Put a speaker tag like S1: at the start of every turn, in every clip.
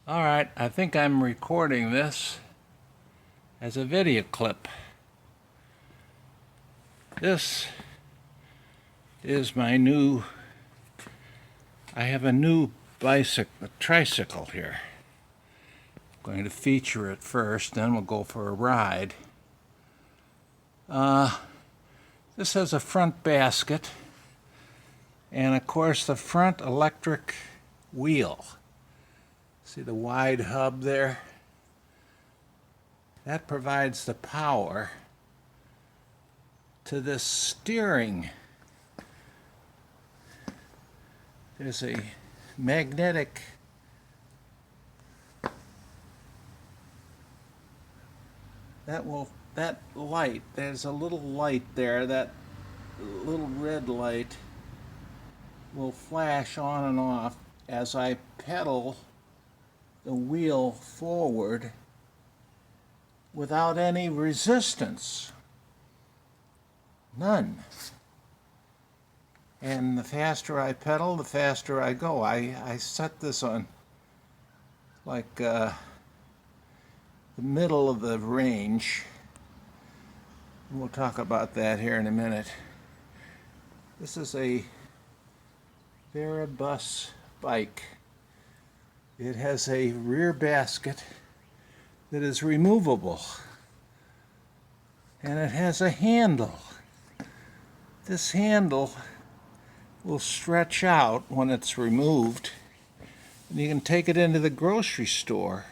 S1: Alright, I think I'm recording this as a video clip. This is my new, I have a new tricycle here. I'm going to feature it first, then we'll go for a ride. This has a front basket and of course the front electric wheel. See the wide hub there? That provides the power to this steering. There's a magnetic that light, there's a little light there, that little red light will flash on and off as I pedal the wheel forward without any resistance. None. And the faster I pedal, the faster I go. I set this on like the middle of the range. We'll talk about that here in a minute. This is a Veribus bike. It has a rear basket that is removable, and it has a handle. This handle will stretch out when it's removed, and you can take it into the grocery store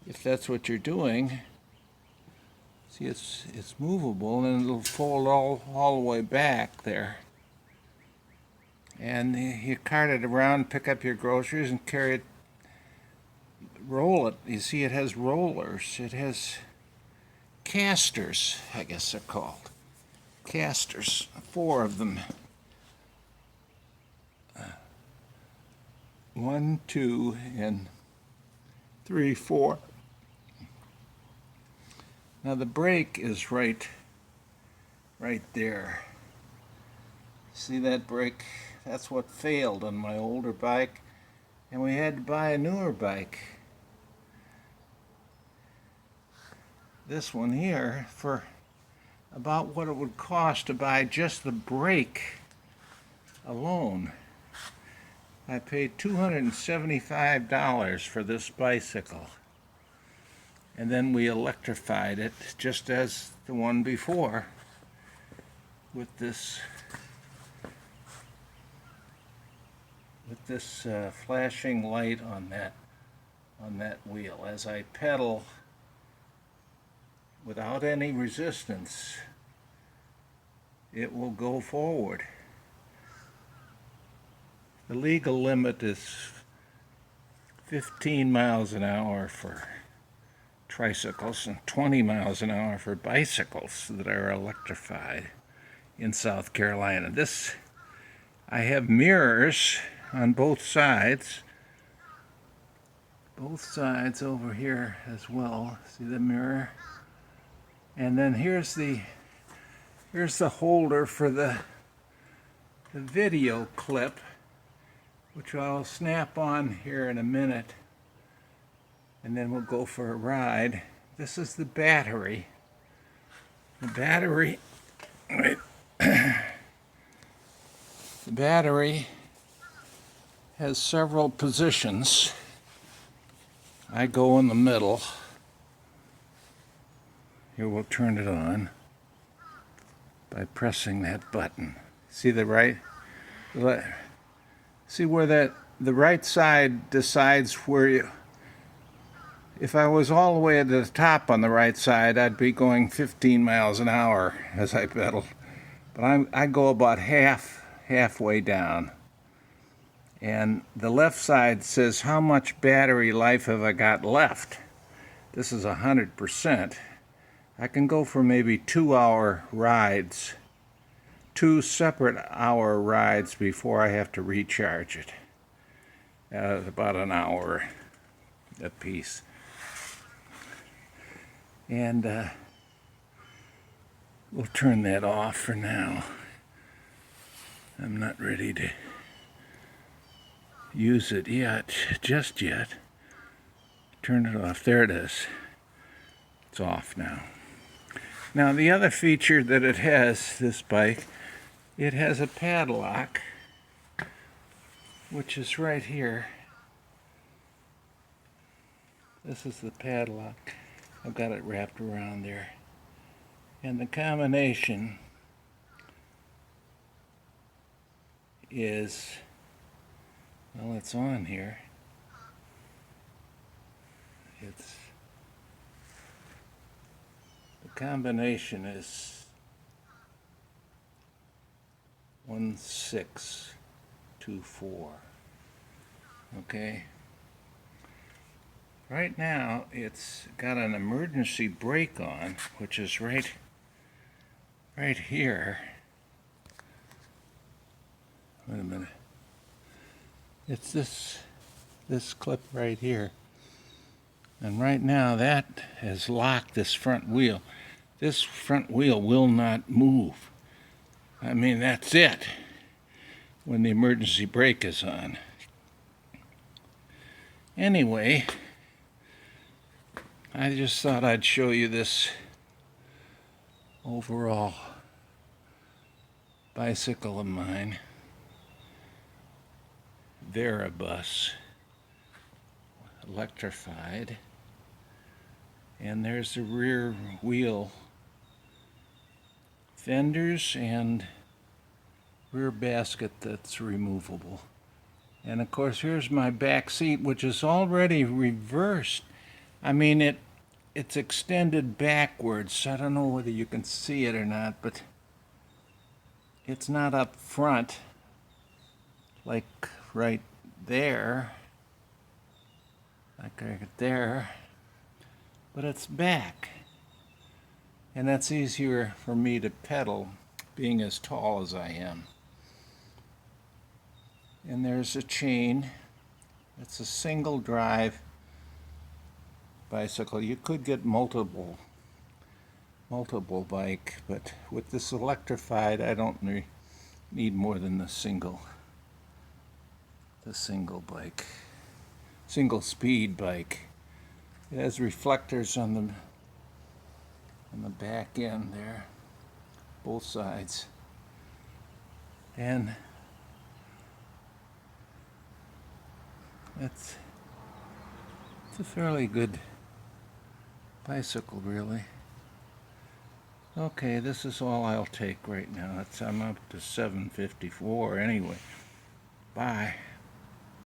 S1: if that's what you're doing. See, it's movable, and it'll fold all the way back there. And you cart it around, pick up your groceries, and carry it, roll it. You see, it has rollers. It has casters, I guess they're called. Casters, 4 of them. 1, 2, and 3, 4. Now the brake is right there. See that brake? That's what failed on my older bike, and we had to buy a newer bike. This one here for about what it would cost to buy just the brake alone. I paid $275 for this bicycle, and then we electrified it just as the one before with this flashing light on that wheel. As I pedal without any resistance, it will go forward. The legal limit is 15 miles an hour for tricycles and 20 miles an hour for bicycles that are electrified in South Carolina. I have mirrors on both sides over here as well. See the mirror? And then here's the holder for the video clip, which I'll snap on here in a minute, and then we'll go for a ride. This is the battery. The battery, wait. The battery has several positions. I go in the middle. Here, we'll turn it on by pressing that button. See the right? See where the right side decides where you... If I was all the way at the top on the right side, I'd be going 15 miles an hour as I pedal. But I go about halfway down. And the left side says how much battery life have I got left. This is 100%. I can go for maybe 2-hour rides, 2 separate hour rides before I have to recharge it. About an hour a piece. And we'll turn that off for now. I'm not ready to use it just yet. turn it off. There it is. It's off now. Now the other feature that it has, this bike, it has a padlock, which is right here. This is the padlock. I've got it wrapped around there. And the combination is, well, it's on here. The combination is 1624. Okay. Right now it's got an emergency brake on, which is right here. Wait a minute. It's this clip right here. And right now that has locked this front wheel. This front wheel will not move. I mean, that's it when the emergency brake is on. Anyway, I just thought I'd show you this overall bicycle of mine. Veribus, electrified. And there's the rear wheel fenders and rear basket that's removable. And of course here's my back seat, which is already reversed. I mean, it's extended backwards. I don't know whether you can see it or not, but it's not up front like right there, like right there, but it's back. And that's easier for me to pedal, being as tall as I am. And there's a chain. It's a single drive bicycle. You could get multiple bike, but with this electrified, I don't need more than the single bike, single speed bike. It has reflectors on the back end there, both sides, and it's a fairly good bicycle, really. Okay, this is all I'll take right now. I'm up to 754 anyway. Bye.